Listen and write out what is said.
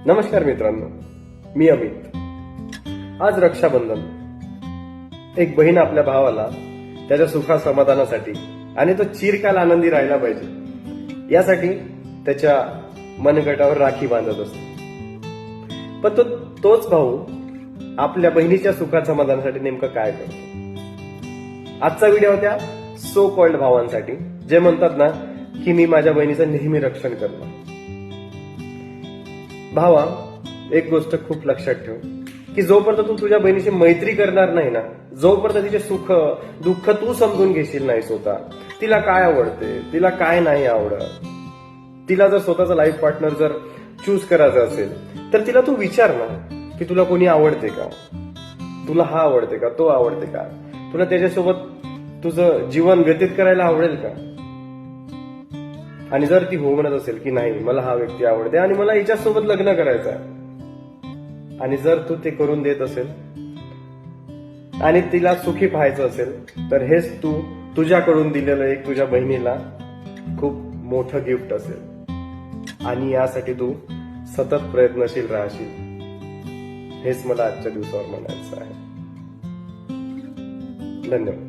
नमस्कार मित्रांनो, मी अमित. आज रक्षाबंधन. एक बहीण आपल्या भावाला त्याच्या सुखा समाधानासाठी आणि तो चिरकाल आनंदी राहिला पाहिजे यासाठी त्याच्या मनगटावर राखी बांधत असतो. पण तोच भाऊ आपल्या बहिणीच्या सुखा समाधानासाठी नेमकं काय करतो? आजचा व्हिडिओ त्या सो कॉल्ड भावांसाठी जे म्हणतात ना की मी माझ्या बहिणीचं नेहमी रक्षण करणार. भावा, एक गोष्ट खूप लक्षात ठेव की जोपर्यंत तू तुझ्या बहिणीशी मैत्री करणार नाही ना, जोपर्यंत तिचे सुख दुःख तू समजून घेशील नाही स्वतः, तिला काय आवडते, तिला काय नाही आवडत, तिला जर स्वतःचा लाईफ पार्टनर जर चूज करायचा असेल तर तिला तू विचार ना की तुला कोणी आवडते का, तुला हा आवडते का, तो आवडते का, तुला त्याच्यासोबत तुझं जीवन व्यतीत करायला आवडेल का? आणि जर ती हो म्हणत असेल की नाही, मला हा व्यक्ती आवडते आणि मला हिच्यासोबत लग्न करायचं आहे, आणि जर तू ते करून देत असेल आणि तिला सुखी पाहायचं असेल तर हेच तू तुझ्याकडून दिलेलं एक तुझ्या बहिणीला खूप मोठं गिफ्ट असेल आणि यासाठी तू सतत प्रयत्नशील राहशील. हेच मला आजच्या दिवसावर म्हणायचं आहे. धन्यवाद.